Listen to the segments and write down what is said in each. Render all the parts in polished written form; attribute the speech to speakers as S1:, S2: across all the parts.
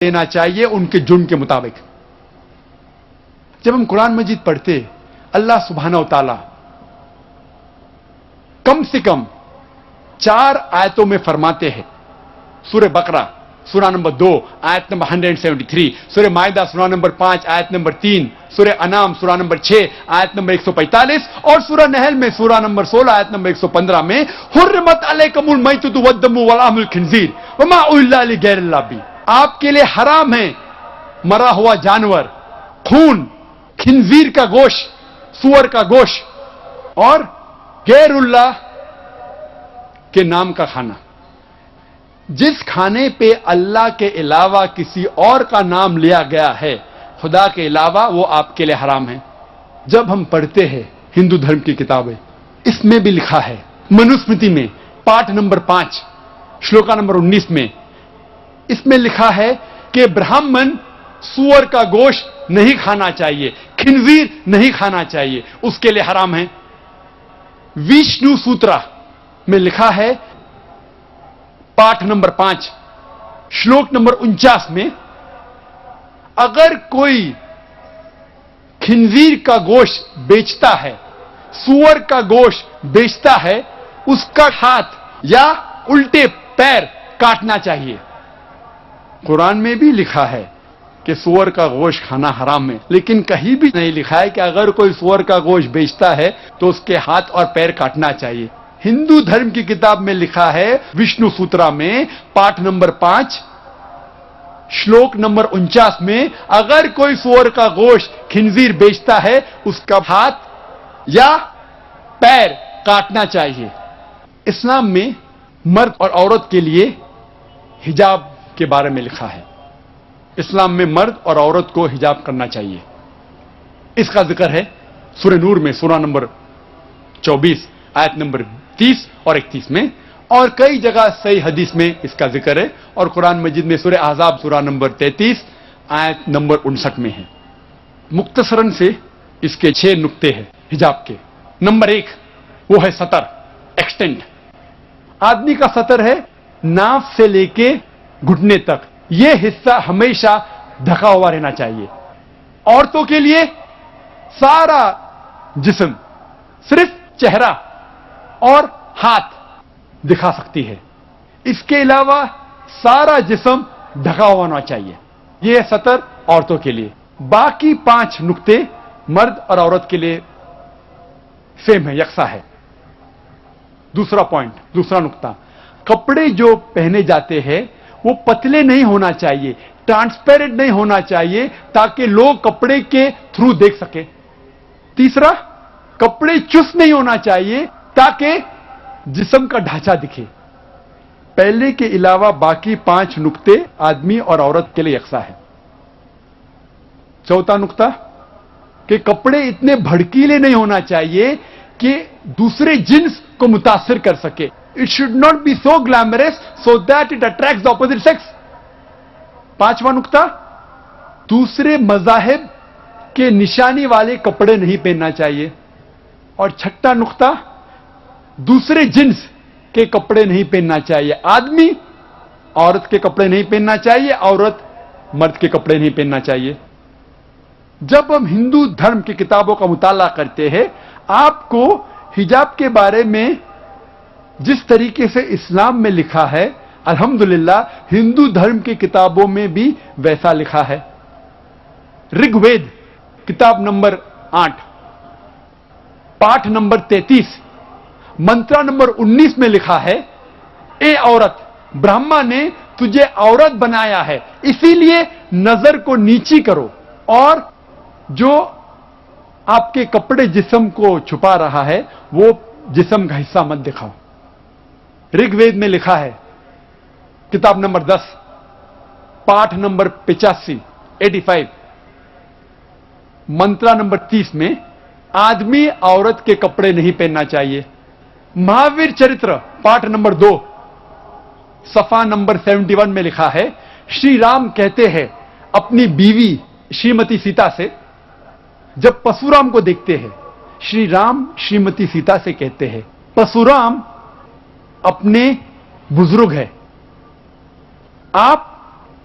S1: دینا چاہیے ان کے جرم کے مطابق. جب ہم قرآن مجید پڑھتے اللہ سبحانہ و تعالی کم سے کم 4 آیتوں میں فرماتے ہیں. سورہ بقرہ سورہ نمبر 2 آیت نمبر 173، سورہ مائدہ سورہ نمبر 5 آیت نمبر 3، سورہ انعام سورہ نمبر 6 آیت نمبر 145 اور سورہ نحل میں سورہ نمبر 16 آیت نمبر 115 میں حرمت علیکم المیتۃ والدم ولحم الخنزیر وما اہل لغیر اللہ بہ، آپ کے لیے حرام ہے مرا ہوا جانور، خون، خنزیر کا گوشت، سور کا گوشت اور غیر اللہ کے نام کا کھانا. جس کھانے پہ اللہ کے علاوہ کسی اور کا نام لیا گیا ہے خدا کے علاوہ، وہ آپ کے لیے حرام ہے. جب ہم پڑھتے ہیں ہندو دھرم کی کتابیں، اس میں بھی لکھا ہے منوسمرتی میں پاٹ نمبر 5 شلوکا نمبر 19 میں، اس میں لکھا ہے کہ برہمن سور کا گوشت نہیں کھانا چاہیے، خنزیر نہیں کھانا چاہیے، اس کے لیے حرام ہے. وشنو سوترا میں لکھا ہے پاٹ نمبر 5 شلوک نمبر 49 میں، اگر کوئی خنزیر کا گوشت بیچتا ہے، سور کا گوشت بیچتا ہے، اس کا ہاتھ یا الٹے پیر کاٹنا چاہیے. قرآن میں بھی لکھا ہے کہ سور کا گوشت کھانا حرام ہے، لیکن کہیں بھی نہیں لکھا ہے کہ اگر کوئی سور کا گوشت بیچتا ہے تو اس کے ہاتھ اور پیر کاٹنا چاہیے. ہندو دھرم کی کتاب میں لکھا ہے وشنو سوترا میں پاٹ نمبر 5 شلوک نمبر 49 میں، اگر کوئی سور کا گوشت خنزیر بیچتا ہے اس کا ہاتھ یا پیر کاٹنا چاہیے. اسلام میں مرد اور عورت کے لیے حجاب کے بارے میں لکھا ہے. اسلام میں مرد اور عورت کو حجاب کرنا چاہیے. اس کا ذکر ہے سورہ نور میں سورہ نمبر 24 آیت نمبر 30 اور 31 میں، اور کئی جگہ صحیح حدیث میں اس کا ذکر ہے، اور قرآن مجید میں سورہ احزاب سورہ نمبر 33 آیت نمبر 59 میں ہے. مختصراً سے اس کے 6 نقطے ہیں حجاب کے. نمبر 1 وہ ہے سطر، ایکسٹینٹ. آدمی کا سطر ہے ناف سے لے کے گھٹنے تک، یہ حصہ ہمیشہ ڈھکا ہوا رہنا چاہیے. عورتوں کے لیے سارا جسم، صرف چہرہ اور ہاتھ دکھا سکتی ہے، اس کے علاوہ سارا جسم ڈھکا ہوا ہونا چاہیے. یہ سطر عورتوں کے لیے. باقی 5 نقطے مرد اور عورت کے لیے سیم ہے، یکساں ہے. دوسرا پوائنٹ، دوسرا نقطہ، کپڑے جو پہنے جاتے ہیں وہ پتلے نہیں ہونا چاہیے، ٹرانسپیرنٹ نہیں ہونا چاہیے تاکہ لوگ کپڑے کے تھرو دیکھ سکیں. تیسرا، کپڑے چست نہیں ہونا چاہیے تاکہ جسم کا ڈھانچہ دکھے. پہلے کے علاوہ باقی 5 نقطے آدمی اور عورت کے لیے یکساں ہے. چوتھا نقطہ کہ کپڑے اتنے بھڑکیلے نہیں ہونا چاہیے کہ دوسرے جنس کو متاثر کر سکے. It should not be so glamorous so that it attracts the opposite sex. 5واں نقطہ، دوسرے مذاہب کے نشانی والے کپڑے نہیں پہننا چاہیے. اور 6واں نقطہ، دوسرے جنس کے کپڑے نہیں پہننا چاہیے. آدمی عورت کے کپڑے نہیں پہننا چاہیے، عورت مرد کے کپڑے نہیں پہننا چاہیے. جب ہم ہندو دھرم کی کتابوں کا مطالعہ کرتے ہیں، آپ کو حجاب کے بارے میں جس طریقے سے اسلام میں لکھا ہے، الحمدللہ ہندو دھرم کی کتابوں میں بھی ویسا لکھا ہے. رگ وید کتاب نمبر 8 پاٹ نمبر 33 منترا نمبر 19 میں لکھا ہے، اے عورت، برہما نے تجھے عورت بنایا ہے، اسی لیے نظر کو نیچی کرو اور جو آپ کے کپڑے جسم کو چھپا رہا ہے وہ جسم کا حصہ مت دکھاؤ. رگ وید میں لکھا ہے کتاب نمبر 10 پاٹ نمبر 85 منترا نمبر 30 میں آدمی عورت کے کپڑے نہیں پہننا چاہیے. مہاویر چرتر پاٹ نمبر 2 صفحہ نمبر 71 میں لکھا ہے، شری رام کہتے ہیں اپنی بیوی شریمتی سیتا سے، جب پرشورام کو دیکھتے ہیں، شری رام شریمتی سیتا سے کہتے ہیں، پرشورام اپنے بزرگ ہے، آپ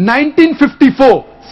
S1: 1954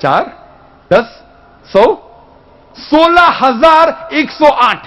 S1: 4, 10, 100, 16,108.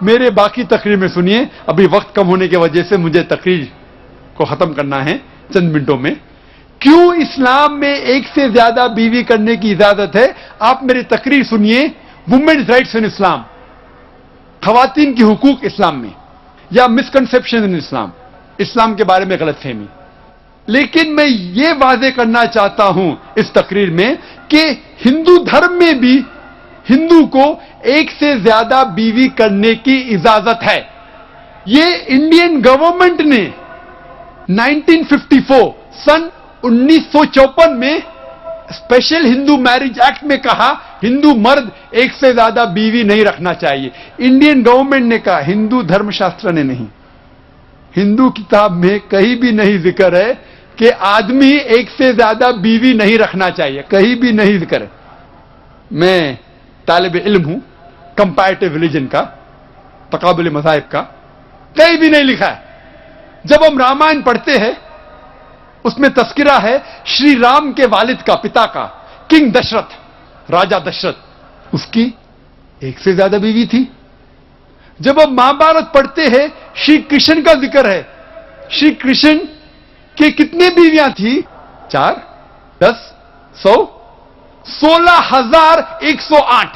S1: میرے باقی تقریر میں سنیے. ابھی وقت کم ہونے کی وجہ سے مجھے تقریر کو ختم کرنا ہے چند منٹوں میں. کیوں اسلام میں ایک سے زیادہ بیوی کرنے کی اجازت ہے؟ آپ میری تقریر سنیے. وومنز رائٹس ان اسلام، خواتین کی حقوق اسلام میں، یا مسکنسپشن ان اسلام، اسلام کے بارے میں غلط فہمی. لیکن میں یہ واضح کرنا چاہتا ہوں اس تقریر میں کہ ہندو دھرم میں بھی ہندو کو ایک سے زیادہ بیوی کرنے کی اجازت ہے. یہ انڈین گورنمنٹ نے 1954 سن 1954 میں اسپیشل ہندو میرج ایکٹ میں کہا ہندو مرد ایک سے زیادہ بیوی نہیں رکھنا چاہیے. انڈین گورنمنٹ نے کہا، ہندو دھرم شاستر نے نہیں. ہندو کتاب میں کہیں بھی نہیں ذکر ہے کہ آدمی ایک سے زیادہ بیوی نہیں رکھنا چاہیے، کہیں بھی نہیں ذکر ہے. میں طالب علم ہوں کمپیریٹو ریلیجن کا، تقابل مذاہب کا، کہیں بھی نہیں لکھا ہے. جب ہم رامائن پڑھتے ہیں اس میں تذکرہ ہے شری رام کے والد کا، پتا کا، کنگ دشرتھ، راجا دشرتھ، اس کی ایک سے زیادہ بیوی تھی. جب ہم مہابھارت پڑھتے ہیں شری کرشن کا ذکر ہے. شری کرشن کی کتنی بیویاں تھیں؟ 4، 10، 100، 16,108.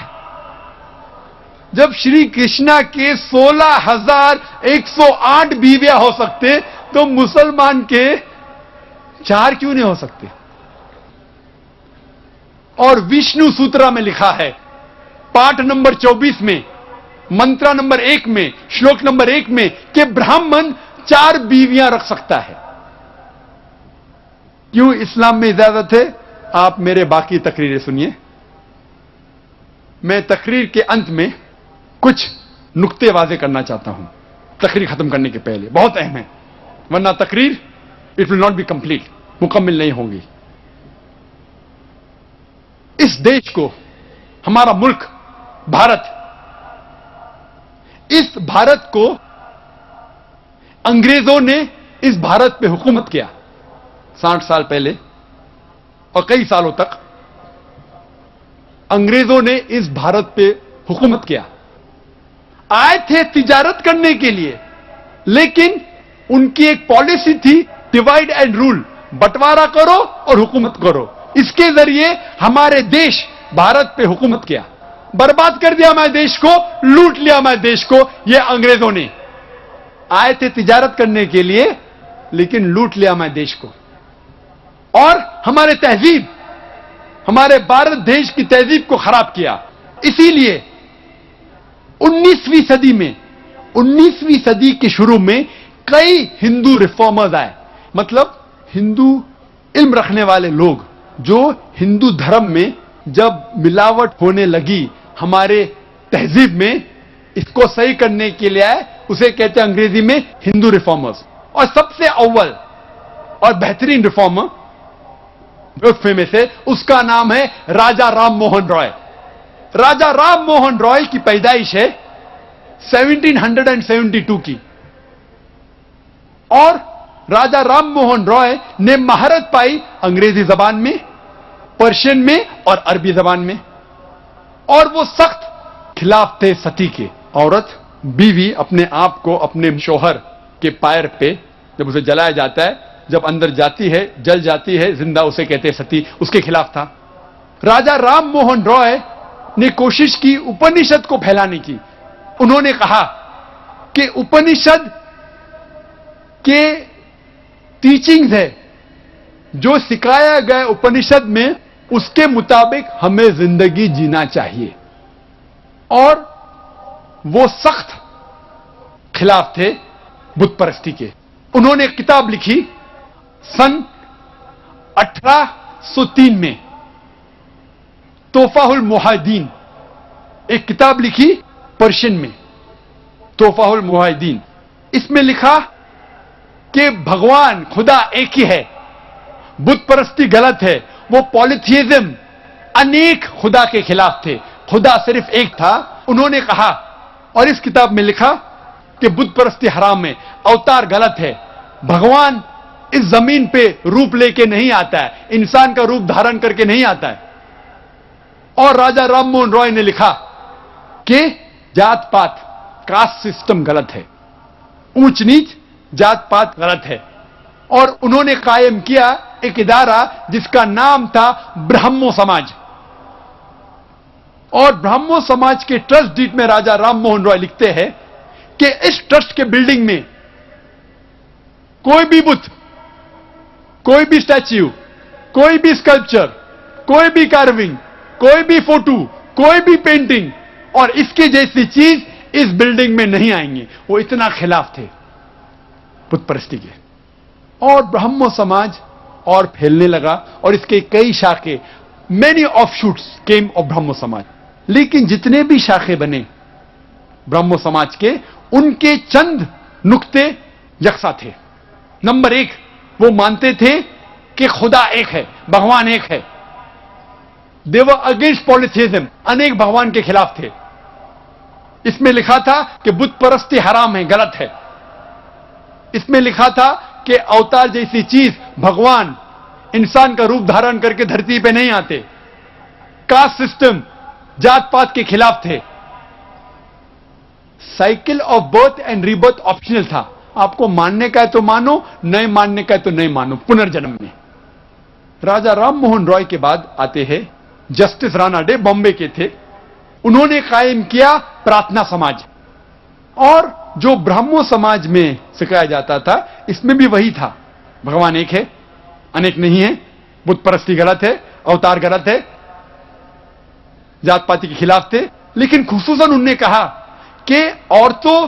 S1: جب شری کرشنا کے 16,108 بیویاں ہو سکتے تو مسلمان کے 4 کیوں نہیں ہو سکتے؟ اور وشنو سوترا میں لکھا ہے پاٹ نمبر 24 میں، منترا نمبر 1 میں، شلوک نمبر 1 میں کہ برہمن 4 بیویاں رکھ سکتا ہے. کیوں اسلام میں اجازت ہے؟ آپ میرے باقی تقریریں سنیے. میں تقریر کے انت میں کچھ نقطے واضح کرنا چاہتا ہوں تقریر ختم کرنے کے پہلے، بہت اہم ہے، ورنہ تقریر it will not be complete, مکمل نہیں ہوگی. اس دیش کو، ہمارا ملک بھارت، اس بھارت کو انگریزوں نے اس بھارت پہ حکومت کیا 60 سال پہلے، اور کئی سالوں تک انگریزوں نے اس بھارت پہ حکومت کیا. آئے تھے تجارت کرنے کے لیے، لیکن ان کی ایک پالیسی تھی ڈیوائڈ اینڈ رول، بٹوارا کرو اور حکومت کرو. اس کے ذریعے ہمارے دیش بھارت پہ حکومت کیا، برباد کر دیا ہمارے دیش کو، لوٹ لیا ہمارے دیش کو. یہ انگریزوں نے آئے تھے تجارت کرنے کے لیے لیکن لوٹ لیا ہمارے دیش کو، اور ہمارے تہذیب، ہمارے بھارت دیش کی تہذیب کو خراب کیا. اسی لیے 19ویں صدی میں، 19ویں صدی کے شروع میں کئی ہندو ریفارمرز آئے، مطلب ہندو علم رکھنے والے لوگ جو ہندو دھرم میں جب ملاوٹ ہونے لگی ہمارے تہذیب میں، اس کو صحیح کرنے کے لیے آئے. اسے کہتے ہیں انگریزی میں ہندو ریفارمرز. اور سب سے اول اور بہترین ریفارمر بہت فیمس ہے، اس کا نام ہے راجا رام موہن رائے. راجا رام موہن رائے کی پیدائش ہے 1772 کی، اور راجا رام موہن رائے نے مہارت پائی انگریزی زبان میں، پرشین میں اور عربی زبان میں. اور وہ سخت خلاف تھے ستی کے. عورت، بیوی اپنے آپ کو اپنے شوہر کے پیر پہ جب اسے جلایا جاتا ہے، جب اندر جاتی ہے جل جاتی ہے زندہ، اسے کہتے ہیں ستی، اس کے خلاف تھا. راجا رام موہن رائے نے کوشش کی اپنشد کو پھیلانے کی. انہوں نے کہا کہ اپنشد کے ٹیچنگز ہے، جو سکھایا گیا اپنشد میں، اس کے مطابق ہمیں زندگی جینا چاہیے. اور وہ سخت خلاف تھے بت پرستی کے. انہوں نے ایک کتاب لکھی سن 1803 میں، تحفہ الموحدین، ایک کتاب لکھی پرشین میں، تحفہ الموحدین. اس میں لکھا کہ بھگوان خدا ایک ہی ہے، بت پرستی غلط ہے. وہ پولیتھیزم، انیک خدا کے خلاف تھے، خدا صرف ایک تھا. انہوں نے کہا، اور اس کتاب میں لکھا کہ بت پرستی حرام ہے، اوتار غلط ہے، بھگوان اس زمین پہ روپ لے کے نہیں آتا ہے، انسان کا روپ دھارن کر کے نہیں آتا ہے. اور راجا رام موہن رائے نے لکھا کہ جات پات، کاسٹ سسٹم غلط ہے, اونچ نیچ جات پات غلط ہے. اور انہوں نے قائم کیا ایک ادارہ جس کا نام تھا برہمو سماج. اور برہمو سماج کے ٹرسٹ ڈیٹ میں راجا رام موہن رائے لکھتے ہیں کہ اس ٹرسٹ کے بلڈنگ میں کوئی بھی بت, کوئی بھی اسٹیچو, کوئی بھی اسکلپچر, کوئی بھی کارونگ, کوئی بھی فوٹو, کوئی بھی پینٹنگ اور اس کی جیسی چیز اس بلڈنگ میں نہیں آئیں گے. وہ اتنا خلاف تھے بت پرستی کے. اور برہمو سماج اور پھیلنے لگا اور اس کے کئی شاخے, many offshoots came of Brahmo Samaj. لیکن جتنے بھی شاخے بنے برہمو سماج کے, ان کے چند نقطے یکساں تھے. نمبر 1, وہ مانتے تھے کہ خدا ایک ہے, بھگوان ایک ہے. دے ور اگینسٹ پولیتھیزم, انیک بھگوان کے خلاف تھے. اس میں لکھا تھا کہ بت پرستی حرام ہے, غلط ہے. اس میں لکھا تھا کہ اوتار جیسی چیز, بھگوان انسان کا روپ دھارن کر کے دھرتی پہ نہیں آتے. کاسٹ سسٹم, جات پات کے خلاف تھے. Cycle of birth and rebirth optional تھا. آپ کو ماننے کا ہے تو مانو, نہیں ماننے کا ہے تو نہیں مانو, پنرجنم میں. راجا رام موہن رائے کے بعد آتے ہیں جسٹس رانا ڈے, بامبے کے تھے. انہوں نے قائم کیا پرارتھنا سماج. اور جو برہمو سماج میں سکھایا جاتا تھا اس میں بھی وہی تھا, بھگوان ایک ہے, انیک نہیں ہے, بت پرستی غلط ہے, اوتار غلط ہے, جات پاتی کے خلاف تھے. لیکن خصوصاً انہوں نے کہا کہ عورتوں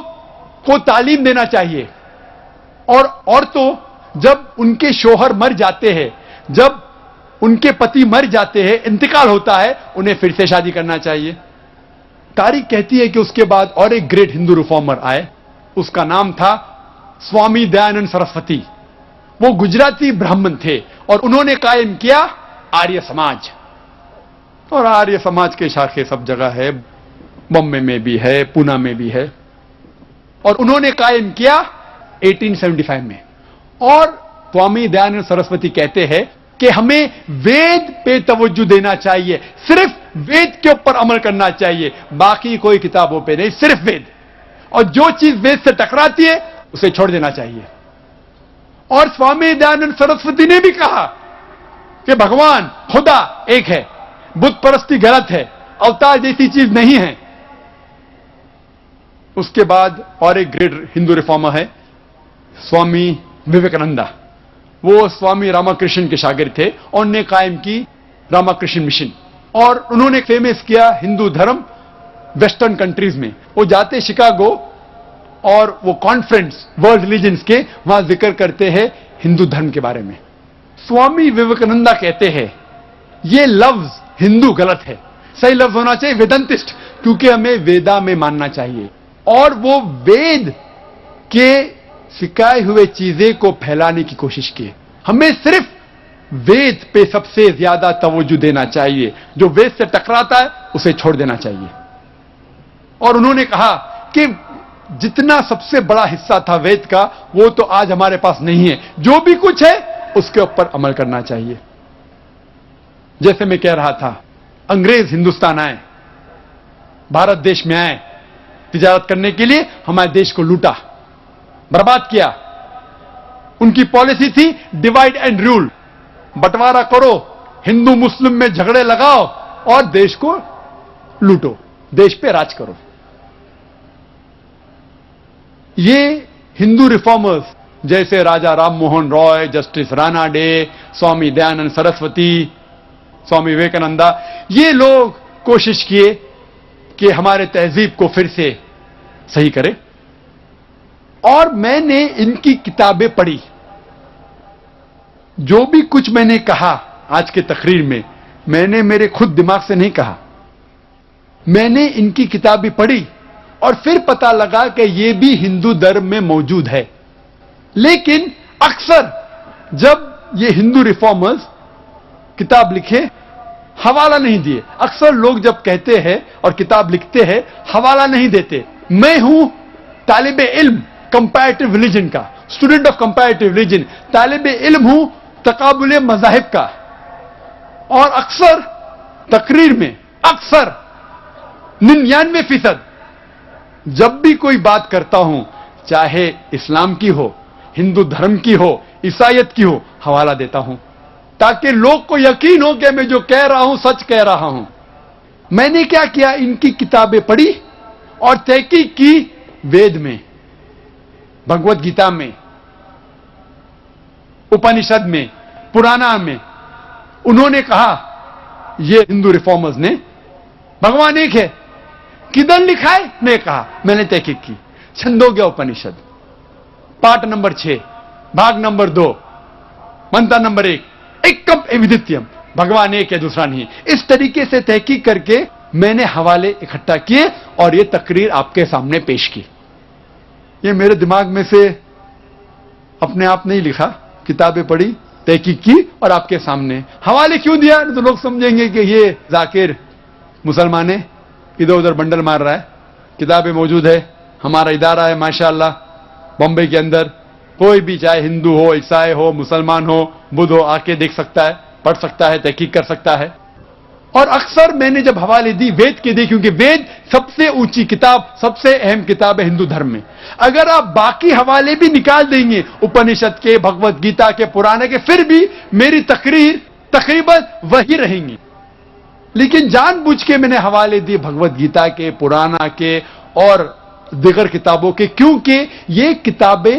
S1: کو تعلیم دینا چاہیے, اور عورتوں جب ان کے شوہر مر جاتے ہیں, جب ان کے پتی مر جاتے ہیں, انتقال ہوتا ہے, انہیں پھر سے شادی کرنا چاہیے. تاریخ کہتی ہے کہ اس کے بعد اور ایک گریٹ ہندو ریفارمر آئے, اس کا نام تھا سوامی دیانند سرسوتی. وہ گجراتی برہمن تھے اور انہوں نے قائم کیا آریہ سماج. اور آریہ سماج کے شاخے سب جگہ ہے, بمبے میں بھی ہے, پونا میں بھی ہے. اور انہوں نے قائم کیا 1875 میں. اور سوامی دیانند سرسوتی کہتے ہیں کہ ہمیں وید پہ توجہ دینا چاہیے, صرف وید کے اوپر عمل کرنا چاہیے, باقی کوئی کتابوں پہ نہیں, صرف وید. اور جو چیز وید سے ٹکراتی ہے اسے چھوڑ دینا چاہیے. اور سوامی دیانند سرسوتی نے بھی کہا کہ بھگوان خدا ایک ہے, بت پرستی غلط ہے, اوتار جیسی چیز نہیں ہے. اس کے بعد اور ایک گریٹ ہندو ریفارمر ہے سوامی وویکانندا. وہ سوامی راما کرشن کے شاگرد تھے اور نے قائم کی راما کرشن مشن. اور انہوں نے فیمس کیا ہندو دھرم ویسٹرن کنٹریز میں. وہ جاتے شکاگو اور وہ کانفرنس ورلڈ ریلیجنز کے, وہاں ذکر کرتے ہیں ہندو دھرم کے بارے میں. سوامی وویکانندا کہتے ہیں یہ لفظ ہندو غلط ہے, صحیح لفظ ہونا چاہیے ویدنتسٹ, کیونکہ ہمیں ویدا میں ماننا چاہیے. اور وہ وید کے سکھائے ہوئے چیزیں کو پھیلانے کی کوشش کی. ہمیں صرف وید پہ سب سے زیادہ توجہ دینا چاہیے, جو وید سے ٹکراتا ہے اسے چھوڑ دینا چاہیے. اور انہوں نے کہا کہ جتنا سب سے بڑا حصہ تھا وید کا وہ تو آج ہمارے پاس نہیں ہے, جو بھی کچھ ہے اس کے اوپر عمل کرنا چاہیے. جیسے میں کہہ رہا تھا, انگریز ہندوستان آئے, بھارت دیش میں آئے تجارت کرنے کے لیے, ہمارے دیش کو لوٹا, برباد کیا. ان کی پالیسی تھی ڈیوائڈ اینڈ رول, بٹوارا کرو, ہندو مسلم میں جھگڑے لگاؤ اور دیش کو لوٹو, دیش پہ راج کرو. یہ ہندو ریفارمرز جیسے راجا رام موہن رائے, جسٹس رانا ڈے, سوامی دیانند سرسوتی, سوامی وویکانندا, یہ لوگ کوشش کیے کہ ہمارے تہذیب کو پھر سے صحیح کرے. اور میں نے ان کی کتابیں پڑھی. جو بھی کچھ میں نے کہا آج کے تقریر میں نے میرے خود دماغ سے نہیں کہا, میں نے ان کی کتابیں پڑھی اور پھر پتا لگا کہ یہ بھی ہندو دھرم میں موجود ہے. لیکن اکثر جب یہ ہندو ریفارمرز کتاب لکھے حوالہ نہیں دیے. اکثر لوگ جب کہتے ہیں اور کتاب لکھتے ہیں حوالہ نہیں دیتے. میں ہوں طالب علم کمپیریٹو ریلیجن کا, اسٹوڈنٹ آف کمپیریٹو ریلیجن, طالب علم ہوں تقابل مذاہب کا. اور اکثر تقریر میں اکثر 99% جب بھی کوئی بات کرتا ہوں چاہے اسلام کی ہو, ہندو دھرم کی ہو, عیسائیت کی ہو, حوالہ دیتا ہوں تاکہ لوگ کو یقین ہو کہ میں جو کہہ رہا ہوں سچ کہہ رہا ہوں. میں نے کیا کیا, ان کی کتابیں پڑھی اور تحقیق کی. وید میں, بھگوت گیتا میں, اپنشد میں, پرانا میں انہوں نے کہا یہ ہندو ریفارمرز نے بھگوان ایک ہے. کدھر لکھا ہے؟ نے کہا, میں نے تحقیق کی. چھندوگیہ اپنشد پاٹ نمبر 6 بھاگ نمبر 2 منتر نمبر 1 ایکم ایودتیم, بھگوان ایک ہے دوسرا نہیں. اس طریقے سے تحقیق کر کے میں نے حوالے اکٹھا کیے اور یہ تقریر آپ کے سامنے پیش کی. یہ میرے دماغ میں سے اپنے آپ نہیں لکھا, کتابیں پڑھی, تحقیق کی اور آپ کے سامنے. حوالے کیوں دیا تو لوگ سمجھیں گے کہ یہ ذاکر مسلمان ہے, ادھر ادھر بنڈل مار رہا ہے. کتابیں موجود ہے, ہمارا ادارہ ہے ماشاءاللہ بمبئی کے اندر. کوئی بھی چاہے ہندو ہو, عیسائی ہو, مسلمان ہو, بدھ ہو, آ کے دیکھ سکتا ہے, پڑھ سکتا ہے, تحقیق کر سکتا ہے. اور اکثر میں نے جب حوالے دی وید کے دی, کیونکہ وید سب سے اونچی کتاب, سب سے اہم کتاب ہے ہندو دھرم میں. اگر آپ باقی حوالے بھی نکال دیں گے اپنشد کے, بھگوت گیتا کے, پرانے کے, پھر بھی میری تقریر تقریباً وہی رہیں گی. لیکن جان بوجھ کے میں نے حوالے دی بھگوت گیتا کے, پرانا کے اور دیگر کتابوں کے, کیونکہ یہ کتابیں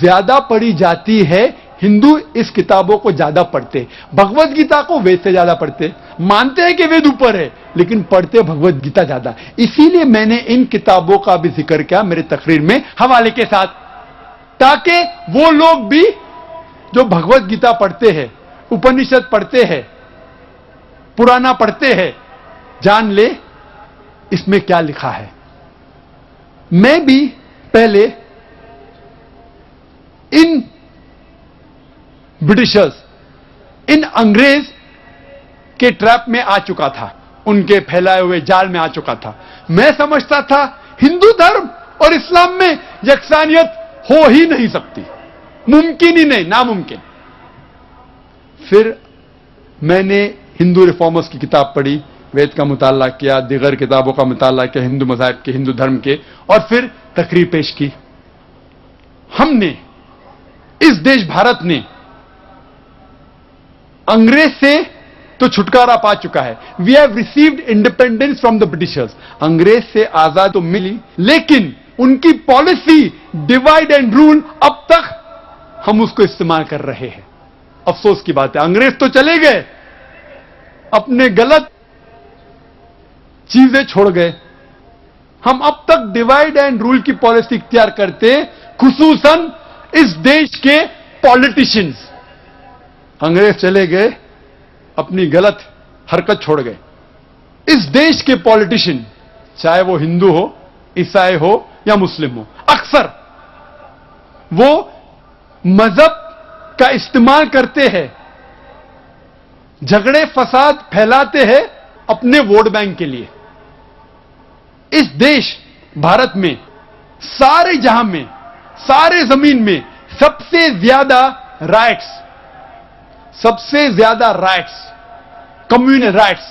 S1: زیادہ پڑھی جاتی ہے. ہندو اس کتابوں کو زیادہ پڑھتے, بھگوت گیتا کو وید سے زیادہ پڑھتے. مانتے ہیں کہ وید اوپر ہے لیکن پڑھتے بھگوت گیتا زیادہ. اسی لیے میں نے ان کتابوں کا بھی ذکر کیا میرے تقریر میں حوالے کے ساتھ, تاکہ وہ لوگ بھی جو بھگوت گیتا پڑھتے ہیں, اپنشد پڑھتے ہیں, پرانا پڑھتے ہیں, جان لے اس میں کیا لکھا ہے. میں بھی پہلے ان برٹشرز, ان انگریز کے ٹریپ میں آ چکا تھا, ان کے پھیلائے ہوئے جال میں آ چکا تھا. میں سمجھتا تھا ہندو دھرم اور اسلام میں یکسانیت ہو ہی نہیں سکتی, ممکن ہی نہیں, ناممکن. پھر میں نے ہندو ریفارمرز کی کتاب پڑھی, وید کا مطالعہ کیا, دیگر کتابوں کا مطالعہ کیا, ہندو مذاہب کے, ہندو دھرم کے, اور پھر تقریر پیش کی. ہم نے, اس دیش بھارت نے انگریز سے تو چھٹکارا پا چکا ہے. We have received independence from the Britishers. انگریز سے آزاد تو ملی, لیکن ان کی پالیسی ڈیوائڈ اینڈ رول اب تک ہم اس کو استعمال کر رہے ہیں. افسوس کی بات ہے, انگریز تو چلے گئے, اپنے غلط چیزیں چھوڑ گئے. ہم اب تک ڈیوائڈ اینڈ رول کی پالیسی اختیار کرتے, خصوصاً اس دیش کے پالیٹیشنز. انگریز چلے گئے, اپنی غلط حرکت چھوڑ گئے. اس دیش کے پالیٹیشین, چاہے وہ ہندو ہو, عیسائی ہو یا مسلم ہو, اکثر وہ مذہب کا استعمال کرتے ہیں, جھگڑے فساد پھیلاتے ہیں اپنے ووٹ بینک کے لیے. اس دیش بھارت میں, سارے جہاں میں, سارے زمین میں سب سے زیادہ رائٹس, سب سے زیادہ رائٹس, کمیونل رائٹس,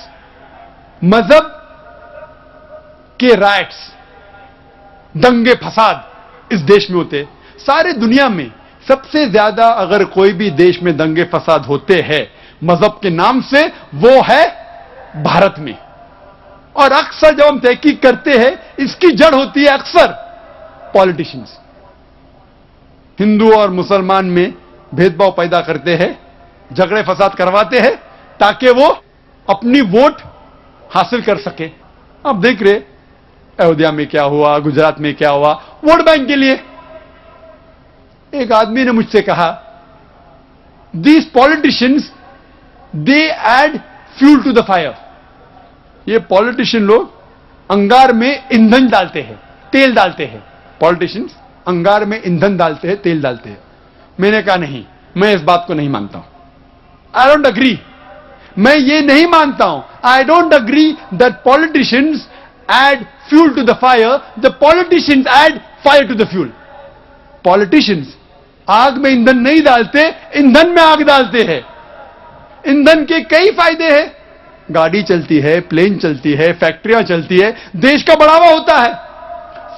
S1: مذہب کے رائٹس, دنگے فساد اس دیش میں ہوتے. سارے دنیا میں سب سے زیادہ اگر کوئی بھی دیش میں دنگے فساد ہوتے ہیں مذہب کے نام سے, وہ ہے بھارت میں. اور اکثر جب ہم تحقیق کرتے ہیں اس کی جڑ ہوتی ہے اکثر پالیٹیشنز. ہندو اور مسلمان میں بھید بھاؤ پیدا کرتے ہیں, جھگڑے فساد کرواتے ہیں تاکہ وہ اپنی ووٹ حاصل کر سکے. اب دیکھ رہے ایودھیا میں کیا ہوا, گجرات میں کیا ہوا, ووٹ بینک کے لیے. ایک آدمی نے مجھ سے کہا, these politicians they add fuel to the fire. یہ پالیٹیشین لوگ انگار میں ایندھن ڈالتے ہیں, تیل ڈالتے ہیں. پالیٹیشنز انگار میں ایندھن ڈالتے ہیں, تیل ڈالتے ہیں. میں نے کہا نہیں, میں اس بات کو نہیں مانتا ہوں. آئی ڈونٹ اگری, میں یہ نہیں مانتا ہوں. I don't agree that politicians add fuel to the fire. The politicians add fire to the fuel. Politicians آگ میں ایندھن نہیں ڈالتے, ایندھن میں آگ ڈالتے ہیں. ایندھن کے کئی فائدے ہیں, گاڑی چلتی ہے, پلین چلتی ہے, فیکٹریاں چلتی ہے, دیش کا بڑھاوا ہوتا ہے.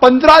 S1: 15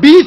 S1: 20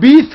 S1: 20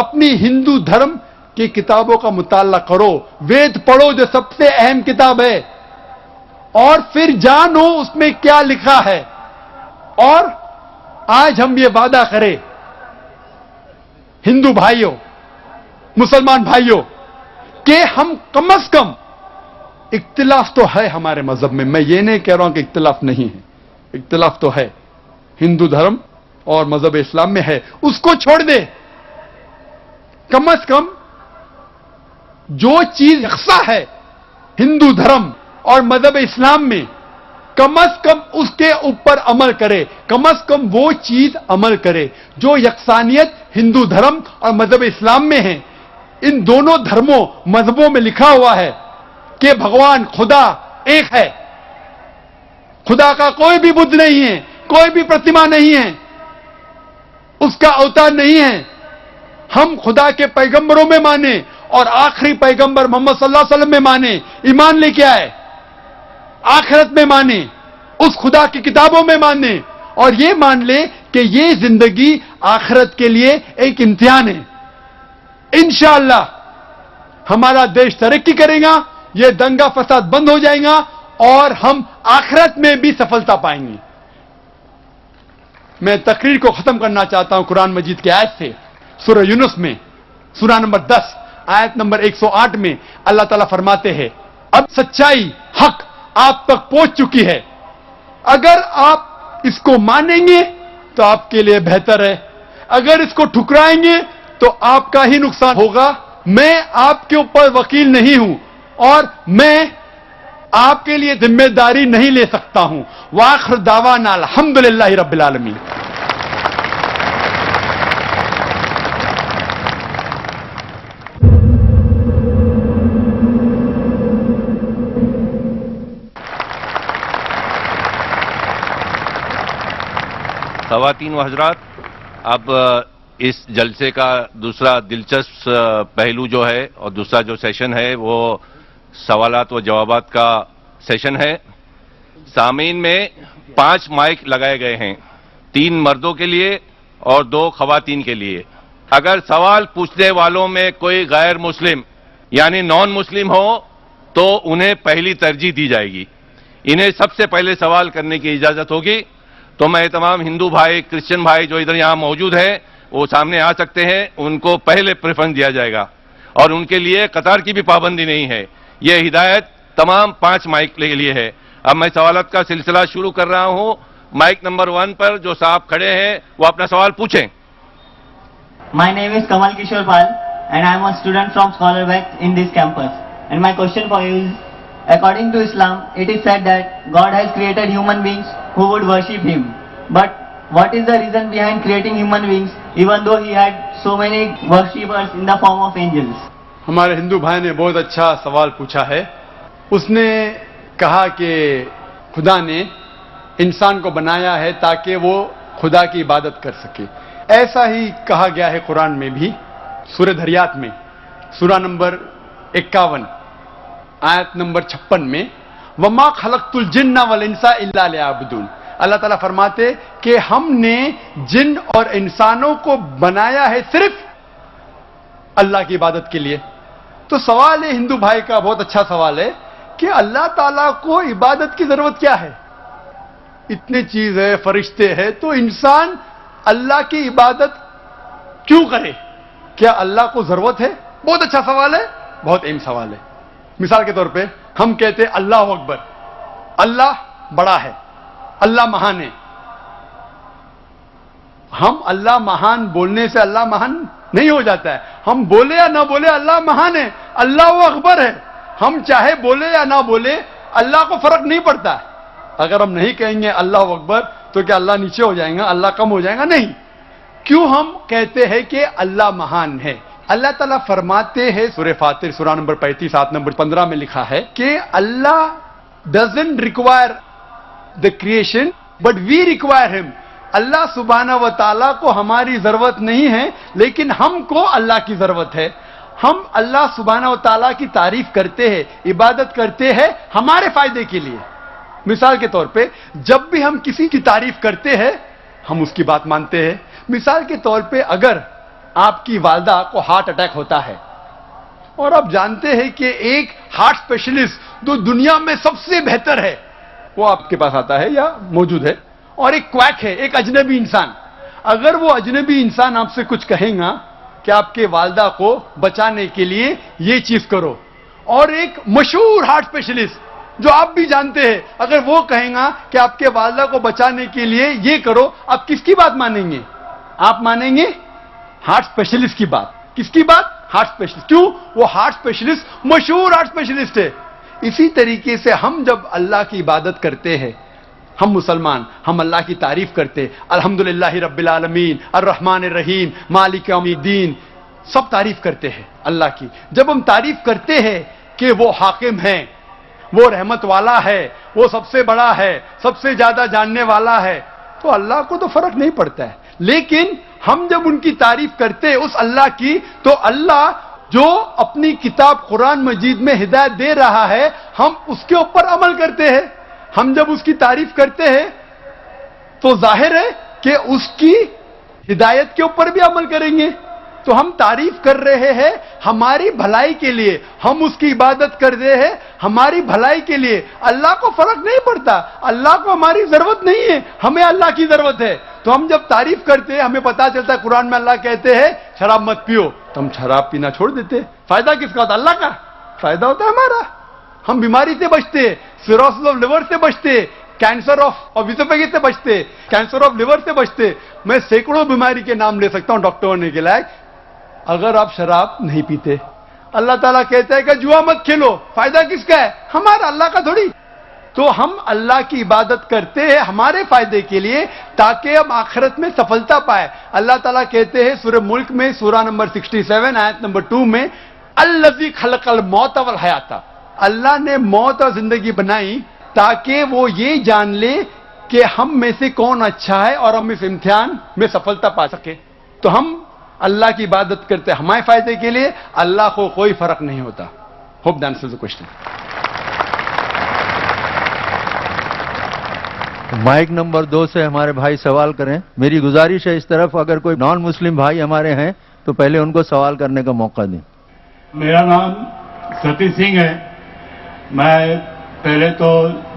S1: اپنی ہندو دھرم کی کتابوں کا مطالعہ کرو, وید پڑھو جو سب سے اہم کتاب ہے, اور پھر جانو اس میں کیا لکھا ہے. اور آج ہم یہ وعدہ کریں ہندو بھائیوں, مسلمان بھائیوں, کہ ہم کم از کم, اختلاف تو ہے ہمارے مذہب میں, میں یہ نہیں کہہ رہا ہوں کہ اختلاف نہیں ہے, اختلاف تو ہے, ہندو دھرم اور مذہب اسلام میں ہے, اس کو چھوڑ دے. کم از کم جو چیز یکساں ہے ہندو دھرم اور مذہب اسلام میں, کم از کم اس کے اوپر عمل کرے, کم از کم وہ چیز عمل کرے جو یکسانیت ہندو دھرم اور مذہب اسلام میں ہے. ان دونوں دھرموں مذہبوں میں لکھا ہوا ہے کہ بھگوان خدا ایک ہے, خدا کا کوئی بھی بدھ نہیں ہے, کوئی بھی پرتما نہیں ہے, اس کا اوتار نہیں ہے. ہم خدا کے پیغمبروں میں مانیں اور آخری پیغمبر محمد صلی اللہ علیہ وسلم میں مانیں, ایمان لے کے آئے, آخرت میں مانیں, اس خدا کی کتابوں میں مانیں, اور یہ مان لیں کہ یہ زندگی آخرت کے لیے ایک امتحان ہے. انشاءاللہ ہمارا دیش ترقی کرے گا, یہ دنگا فساد بند ہو جائے گا, اور ہم آخرت میں بھی سفلتا پائیں گے. میں تقریر کو ختم کرنا چاہتا ہوں قرآن مجید کی آیت سے. سورہ یونس میں سورہ نمبر 10 آیت نمبر 108 میں اللہ تعالیٰ فرماتے ہیں, اب سچائی حق آپ تک پہنچ چکی ہے, اگر آپ اس کو مانیں گے تو آپ کے لیے بہتر ہے, اگر اس کو ٹھکرائیں گے تو آپ کا ہی نقصان ہوگا. میں آپ کے اوپر وکیل نہیں ہوں, اور میں آپ کے لیے ذمہ داری نہیں لے سکتا ہوں. وآخر دعوانا الحمدللہ رب العالمین.
S2: خواتین و حضرات, اب اس جلسے کا دوسرا دلچسپ پہلو جو ہے اور دوسرا جو سیشن ہے وہ سوالات و جوابات کا سیشن ہے. سامعین میں 5 مائک لگائے گئے ہیں, 3 مردوں کے لیے اور 2 خواتین کے لیے. اگر سوال پوچھنے والوں میں کوئی غیر مسلم یعنی نان مسلم ہو تو انہیں پہلی ترجیح دی جائے گی. انہیں سب سے پہلے سوال کرنے کی اجازت ہوگی. تو میں تمام ہندو بھائی, کرسچن بھائی جو ادھر یہاں موجود ہیں وہ سامنے آ سکتے ہیں, ان کو پہلے پریفرنس دیا جائے گا, اور ان کے لیے قطار کی بھی پابندی نہیں ہے. یہ ہدایت تمام 5 مائک کے لیے ہے. اب میں سوالات کا سلسلہ شروع کر رہا ہوں. مائک نمبر 1 پر جو صاحب کھڑے ہیں وہ اپنا سوال پوچھیں.
S3: My name is Kamal Kishore Pal and I am a student from Scholar Beck in this campus. And my question for you is, according to Islam, it is said that God has created human beings who would worship Him. But what is the reason behind creating human beings even though He had so many worshippers in the form of angels?
S1: ہمارے ہندو بھائی نے بہت اچھا سوال پوچھا ہے. اس نے کہا کہ خدا نے انسان کو بنایا ہے تاکہ وہ خدا کی عبادت کر سکے. ایسا ہی کہا گیا ہے قرآن میں بھی, سورہ دھریات میں سورہ نمبر 51 آیت نمبر 56 میں, وما خلقت الجن والانس الا لیعبدون. اللہ تعالیٰ فرماتے کہ ہم نے جن اور انسانوں کو بنایا ہے صرف اللہ کی عبادت کے لیے. تو سوال ہے ہندو بھائی کا, بہت اچھا سوال ہے کہ اللہ تعالیٰ کو عبادت کی ضرورت کیا ہے؟ اتنی چیز ہے, فرشتے ہیں, تو انسان اللہ کی عبادت کیوں کرے؟ کیا اللہ کو ضرورت ہے؟ بہت اچھا سوال ہے, بہت اہم سوال ہے. مثال کے طور پہ ہم کہتے ہیں اللہ اکبر, اللہ بڑا ہے, اللہ مہان ہے. ہم اللہ مہان بولنے سے اللہ مہان نہیں ہو جاتا ہے. ہم بولے یا نہ بولے اللہ مہان ہے, اللہ اکبر ہے. ہم چاہے بولے یا نہ بولے اللہ کو فرق نہیں پڑتا. اگر ہم نہیں کہیں گے اللہ اکبر تو کیا اللہ نیچے ہو جائیں گا, اللہ کم ہو جائے گا؟ نہیں. کیوں ہم کہتے ہیں کہ اللہ مہان ہے؟ اللہ تعالیٰ فرماتے ہیں سورہ فاطر سورہ نمبر 35 آیت نمبر 15 میں لکھا ہے کہ اللہ doesn't require the creation but we require him. اللہ سبحانہ و تعالیٰ کو ہماری ضرورت نہیں ہے لیکن ہم کو اللہ کی ضرورت ہے. ہم اللہ سبحانہ و تعالیٰ کی تعریف کرتے ہیں, عبادت کرتے ہیں ہمارے فائدے کے لیے. مثال کے طور پہ جب بھی ہم کسی کی تعریف کرتے ہیں ہم اس کی بات مانتے ہیں. مثال کے طور پہ اگر آپ کی والدہ کو ہارٹ اٹیک ہوتا ہے اور آپ جانتے ہیں کہ ایک ہارٹ اسپیشلسٹ جو دنیا میں سب سے بہتر ہے وہ آپ کے پاس آتا ہے یا موجود ہے، اور ایک کویک ہے، ایک اجنبی انسان. اگر وہ اجنبی انسان آپ سے کچھ کہیں گا کہ آپ کے والدہ کو بچانے کے لیے یہ چیز کرو، اور ایک مشہور ہارٹ اسپیشلسٹ جو آپ بھی جانتے ہیں اگر وہ کہیں گا کہ آپ کے والدہ کو بچانے کے لیے یہ کرو، آپ کس کی بات مانیں گے؟ آپ مانیں گے ہارٹ اسپیشلسٹ کی بات. کس کی بات؟ Heart specialist. کیوں؟ وہ ہارٹ اسپیشلسٹ مشہور ہارٹ اسپیشلسٹ ہے. اسی طریقے سے ہم جب اللہ کی عبادت کرتے ہیں، ہم مسلمان، ہم اللہ کی تعریف کرتے، الحمدللہ رب العالمین الرحمن الرحیم مالک یوم الدین، سب تعریف کرتے ہیں اللہ کی. جب ہم تعریف کرتے ہیں کہ وہ حاکم ہیں، وہ رحمت والا ہے، وہ سب سے بڑا ہے، سب سے زیادہ جاننے والا ہے، تو اللہ کو تو فرق نہیں پڑتا ہے. لیکن ہم جب ان کی تعریف کرتے اس اللہ کی، تو اللہ جو اپنی کتاب قرآن مجید میں ہدایت دے رہا ہے ہم اس کے اوپر عمل کرتے ہیں. ہم جب اس کی تعریف کرتے ہیں تو ظاہر ہے کہ اس کی ہدایت کے اوپر بھی عمل کریں گے. تو ہم تعریف کر رہے ہیں ہماری بھلائی کے لیے، ہم اس کی عبادت کر رہے ہیں ہماری بھلائی کے لیے. اللہ کو فرق نہیں پڑتا، اللہ کو ہماری ضرورت نہیں ہے، ہمیں اللہ کی ضرورت ہے. تو ہم جب تعریف کرتے ہیں ہمیں پتا چلتا ہے قرآن میں اللہ کہتے ہیں شراب مت پیو، تو ہم شراب پینا چھوڑ دیتے. فائدہ کس کا ہوتا؟ اللہ کا فائدہ ہوتا ہے ہمارا. ہم بیماری سے بچتے، سیروسس آف لیور سے بچتے، کینسر آف اویسوفیگس سے بچتے، کینسر آف لیور سے بچتے. میں سینکڑوں بیماری کے نام لے سکتا ہوں ڈاکٹر ہونے کے لائق. اگر آپ شراب نہیں پیتے، اللہ تعالیٰ کہتا ہے کہ جوا مت کھیلو، فائدہ کس کا ہے؟ ہمارا، اللہ کا تھوڑی. تو ہم اللہ کی عبادت کرتے ہیں ہمارے فائدے کے لیے تاکہ ہم آخرت میں سفلتا پائے. اللہ تعالیٰ کہتے ہیں سورہ ملک میں سورہ نمبر 67 آیت نمبر 2 میں الذی خلق الموت والحیات، اللہ نے موت اور زندگی بنائی تاکہ وہ یہ جان لے کہ ہم میں سے کون اچھا ہے اور ہم اس امتحان میں سفلتا پا سکے. تو ہم اللہ کی عبادت کرتے ہمارے فائدے کے لیے، اللہ کو کوئی فرق نہیں ہوتا. Hope that answers the question.
S4: Mic number 2 سے ہمارے بھائی سوال کریں. میری گزارش ہے اس طرف اگر کوئی نان مسلم بھائی ہمارے ہیں تو پہلے ان کو سوال کرنے کا موقع دیں.
S5: میرا نام ستی سنگھ ہے. میں پہلے تو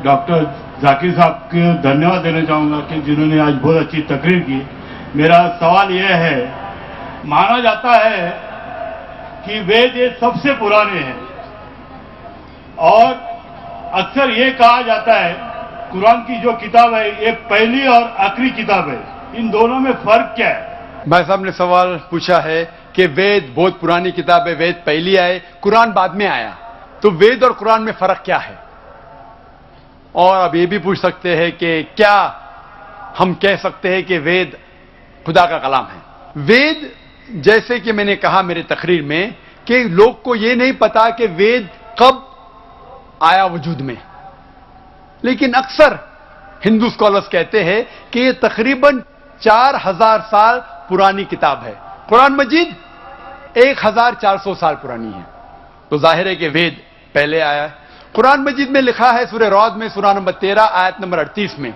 S5: ڈاکٹر ذاکر صاحب کو دھنیہ دینا چاہوں گا کہ جنہوں نے آج بہت اچھی تقریر کی. میرا سوال یہ ہے، مانا جاتا ہے کہ وید یہ سب سے پرانے ہیں اور اکثر یہ کہا جاتا ہے قرآن کی جو کتاب ہے یہ پہلی اور آخری کتاب ہے، ان دونوں میں فرق کیا ہے؟
S1: بھائی صاحب نے سوال پوچھا ہے کہ وید بہت پرانی کتاب ہے، وید پہلی آئے، قرآن بعد میں آیا، تو وید اور قرآن میں فرق کیا ہے؟ اور اب یہ بھی پوچھ سکتے ہیں کہ کیا ہم کہہ سکتے ہیں کہ وید خدا کا کلام ہے؟ وید جیسے کہ میں نے کہا میرے تقریر میں کہ لوگ کو یہ نہیں پتا کہ وید کب آیا وجود میں، لیکن اکثر ہندو اسکالرز کہتے ہیں کہ یہ تقریباً 4000 سال پرانی کتاب ہے. قرآن مجید 1400 سال پرانی ہے. تو ظاہر ہے کہ وید پہلے آیا ہے. قرآن مجید میں لکھا ہے سورہ رعد میں سورہ نمبر 13 آیت نمبر 38 میں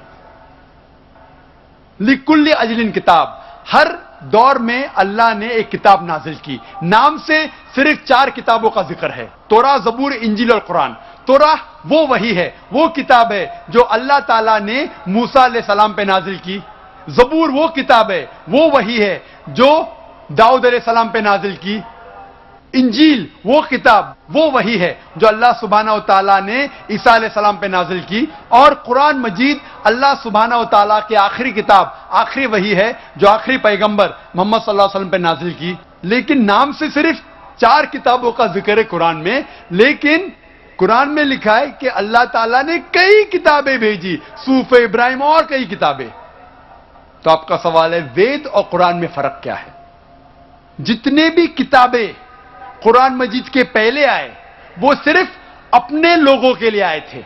S1: لِكُلِّ اجلٍ کتاب، ہر دور میں اللہ نے ایک کتاب نازل کی. نام سے صرف 4 کتابوں کا ذکر ہے، توراہ، زبور، انجیل اور قرآن. توراہ وہ وحی ہے، وہ کتاب ہے جو اللہ تعالیٰ نے موسیٰ علیہ السلام پہ نازل کی. زبور وہ کتاب ہے، وہ وحی ہے جو داؤد علیہ السلام پہ نازل کی. انجیل وہ کتاب، وہ وحی ہے جو اللہ سبحانہ و تعالیٰ نے عیسیٰ علیہ السلام پہ نازل کی. اور قرآن مجید اللہ سبحانہ و تعالیٰ کی آخری کتاب، آخری وحی ہے جو آخری پیغمبر محمد صلی اللہ علیہ وسلم پہ نازل کی. لیکن نام سے صرف 4 کتابوں کا ذکر ہے قرآن میں، لیکن قرآن میں لکھا ہے کہ اللہ تعالیٰ نے کئی کتابیں بھیجی، صحف ابراہیم اور کئی کتابیں. تو آپ کا سوال ہے وید اور قرآن میں فرق کیا ہے؟ جتنے بھی کتابیں قرآن مجید کے پہلے آئے وہ صرف اپنے لوگوں کے لیے آئے تھے،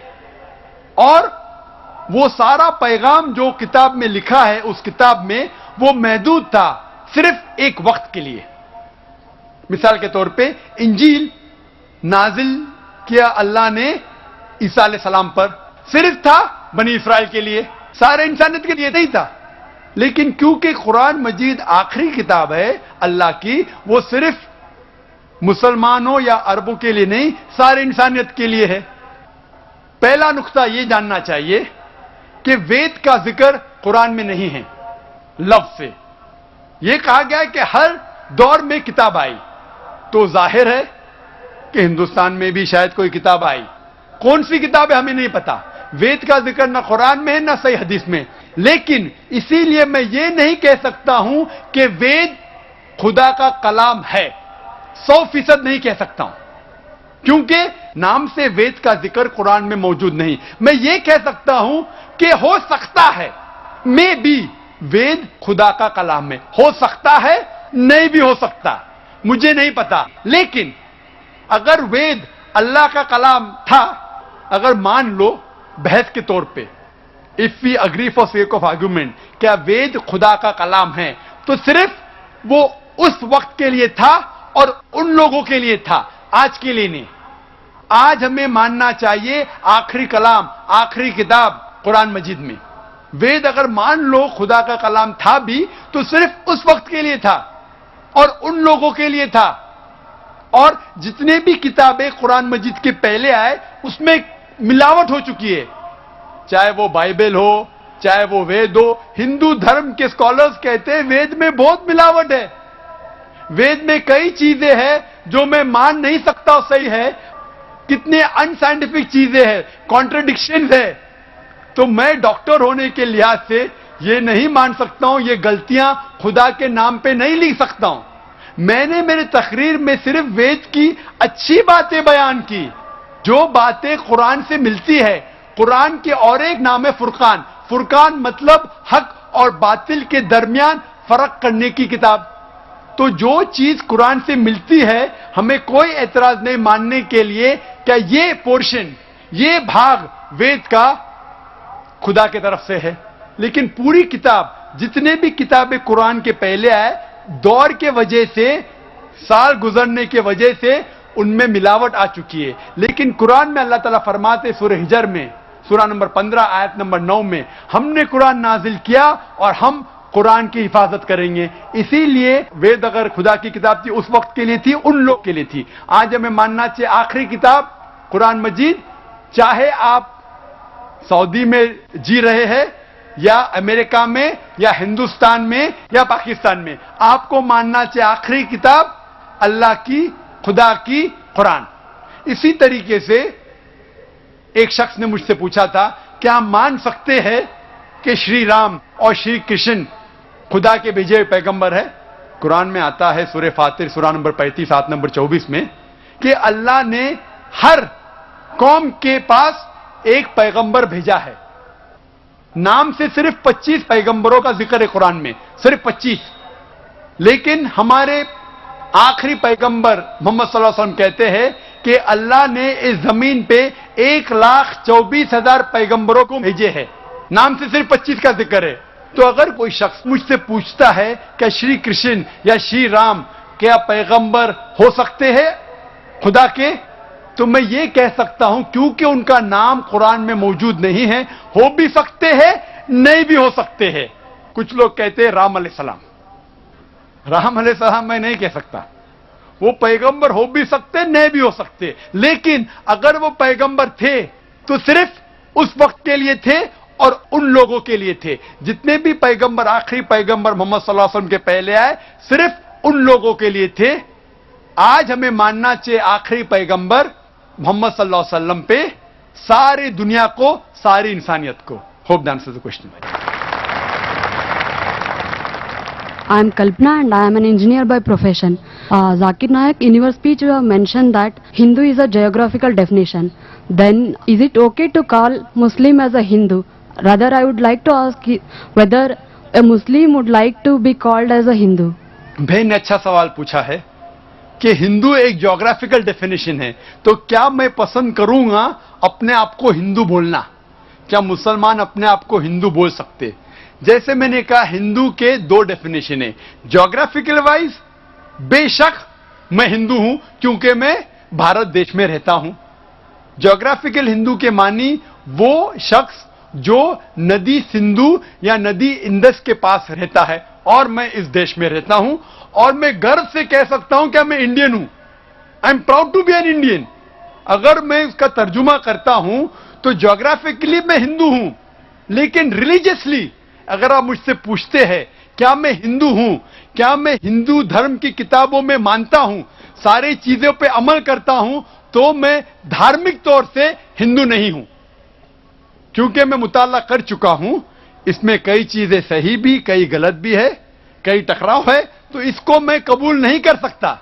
S1: اور وہ سارا پیغام جو کتاب میں لکھا ہے اس کتاب میں وہ محدود تھا صرف ایک وقت کے لیے. مثال کے طور پہ انجیل نازل کیا اللہ نے عیسیٰ علیہ السلام پر، صرف تھا بنی اسرائیل کے لیے، سارے انسانیت کے لیے نہیں تھا. لیکن کیونکہ قرآن مجید آخری کتاب ہے اللہ کی، وہ صرف مسلمانوں یا عربوں کے لیے نہیں، سارے انسانیت کے لیے ہے۔ پہلا نقطہ یہ جاننا چاہیے کہ وید کا ذکر قرآن میں نہیں ہے لفظ سے۔ یہ کہا گیا ہے کہ ہر دور میں کتاب آئی، تو ظاہر ہے کہ ہندوستان میں بھی شاید کوئی کتاب آئی۔ کون سی کتاب ہے ہمیں نہیں پتا۔ وید کا ذکر نہ قرآن میں ہے نہ صحیح حدیث میں، لیکن اسی لیے میں یہ نہیں کہہ سکتا ہوں کہ وید خدا کا کلام ہے، 100% نہیں کہہ سکتا ہوں، کیونکہ نام سے وید کا ذکر قرآن میں موجود نہیں۔ میں یہ کہہ سکتا ہوں کہ ہو سکتا ہے، میں بھی وید خدا کا کلام ہے، ہو سکتا ہے، نہیں بھی ہو سکتا، مجھے نہیں پتا۔ لیکن اگر وید اللہ کا کلام تھا، اگر مان لو بحث کے طور پہ، if we agree for sake of argument، کیا وید خدا کا کلام ہے، تو صرف وہ اس وقت کے لیے تھا اور ان لوگوں کے لیے تھا، آج کے لیے نہیں۔ آج ہمیں ماننا چاہیے آخری کلام، آخری کتاب قرآن مجید میں۔ وید اگر مان لو خدا کا کلام تھا بھی تو صرف اس وقت کے لیے تھا اور ان لوگوں کے لیے تھا، اور جتنے بھی کتابیں قرآن مجید کے پہلے آئے اس میں ملاوٹ ہو چکی ہے، چاہے وہ بائبل ہو، چاہے وہ وید ہو۔ ہندو دھرم کے اسکالرز کہتے ہیں وید میں بہت ملاوٹ ہے، وید میں کئی چیزیں ہیں جو میں مان نہیں سکتا صحیح ہے، کتنے ان سائنٹیفک چیزیں ہیں، کانٹرڈکشنز ہے۔ تو میں ڈاکٹر ہونے کے لحاظ سے یہ نہیں مان سکتا ہوں، یہ غلطیاں خدا کے نام پہ نہیں لکھ سکتا ہوں۔ میں نے میرے تقریر میں صرف وید کی اچھی باتیں بیان کی، جو باتیں قرآن سے ملتی ہے۔ قرآن کے اور ایک نام ہے فرقان۔ فرقان مطلب حق اور باطل کے درمیان فرق کرنے کی کتاب۔ تو جو چیز قرآن سے ملتی ہے ہمیں کوئی اعتراض نہیں ماننے کے لیے کہ یہ پورشن، یہ بھاگ وید کا خدا کی طرف سے ہے۔ لیکن پوری کتاب، جتنے بھی کتابیں قرآن کے پہلے آئے، دور کے وجہ سے، سال گزرنے کے وجہ سے ان میں ملاوٹ آ چکی ہے۔ لیکن قرآن میں اللہ تعالیٰ فرماتے سورہ ہجر میں، سورہ نمبر 15 آیت نمبر 9 میں، ہم نے قرآن نازل کیا اور ہم قرآن کی حفاظت کریں گے۔ اسی لیے وید اگر خدا کی کتاب تھی اس وقت کے لیے تھی، ان لوگ کے لیے تھی۔ آج ہمیں ماننا چاہیے آخری کتاب قرآن مجید، چاہے آپ سعودی میں جی رہے ہیں یا امریکہ میں یا ہندوستان میں یا پاکستان میں، آپ کو ماننا چاہیے آخری کتاب اللہ کی، خدا کی قرآن۔ اسی طریقے سے ایک شخص نے مجھ سے پوچھا تھا کیا ہم مان سکتے ہیں کہ شری رام اور شری کرشن خدا کے بھیجے ہوئے پیغمبر ہے؟ قرآن میں آتا ہے سورہ فاتر سورہ نمبر 35 آیت نمبر 24 میں کہ اللہ نے ہر قوم کے پاس ایک پیغمبر بھیجا ہے۔ نام سے صرف 25 پیغمبروں کا ذکر ہے قرآن میں، صرف 25۔ لیکن ہمارے آخری پیغمبر محمد صلی اللہ علیہ وسلم کہتے ہیں کہ اللہ نے اس زمین پہ 1,24,000 پیغمبروں کو بھیجے ہیں، نام سے صرف 25 کا ذکر ہے۔ تو اگر کوئی شخص مجھ سے پوچھتا ہے کہ شری کرشن یا شری رام کیا پیغمبر ہو سکتے ہیں خدا کے، تو میں یہ کہہ سکتا ہوں کیونکہ ان کا نام قرآن میں موجود نہیں ہے، ہو بھی سکتے ہیں، نہیں بھی ہو سکتے ہیں۔ کچھ لوگ کہتے ہیں رام علیہ السلام، رام علیہ السلام میں نہیں کہہ سکتا، وہ پیغمبر ہو بھی سکتے، نہیں بھی ہو سکتے۔ لیکن اگر وہ پیغمبر تھے تو صرف اس وقت کے لیے تھے اور ان لوگوں کے لیے تھے۔ جتنے بھی پیغمبر، آخری پیغمبر محمد صلی اللہ علیہ وسلم کے پہلے آئے، صرف ان لوگوں کے لیے تھے۔ آج ہمیں ماننا چاہیے آخری پیغمبر محمد صلی اللہ علیہ وسلم پہ، ساری دنیا کو، ساری انسانیت کو۔ Hope the answer the question.
S6: I am Kalpana and I am an engineer by profession. Zakir Naik, in your speech you have mentioned that Hindu is a geographical definition. Then is it okay to call Muslim as a Hindu? Rather, I would like to ask whether a Muslim would like to be called as a Hindu.
S1: بہن نے اچھا سوال پوچھا ہے کہ ہندو ایک geographical definition ہے، تو کیا میں پسند کروں گا اپنے آپ کو ہندو بولنا؟ کیا مسلمان اپنے آپ کو ہندو بول سکتے؟ جیسے میں نے کہا ہندو کے 2 ڈیفینیشن ہیں۔ جیوگرافیکل وائز بے شک میں ہندو ہوں کیونکہ میں بھارت دیش میں رہتا ہوں۔ جیوگرافیکل ہندو کے معنی وہ شخص جو ندی سندھو یا ندی اندس کے پاس رہتا ہے اور میں اس دیش میں رہتا ہوں اور میں گرو سے کہہ سکتا ہوں کہ میں انڈین ہوں. I am proud to be an Indian. اگر میں اس کا ترجمہ کرتا ہوں تو جغرافیکلی میں ہندو ہوں, لیکن ریلیجیسلی اگر آپ مجھ سے پوچھتے ہیں کیا میں ہندو ہوں, کیا میں ہندو دھرم کی کتابوں میں مانتا ہوں, ساری چیزوں پہ عمل کرتا ہوں, تو میں دھارمک طور سے ہندو نہیں ہوں. کیونکہ میں مطالعہ کر چکا ہوں, اس میں کئی چیزیں صحیح بھی, کئی غلط بھی ہے, کئی ٹکراؤ ہے, تو اس کو میں قبول نہیں کر سکتا.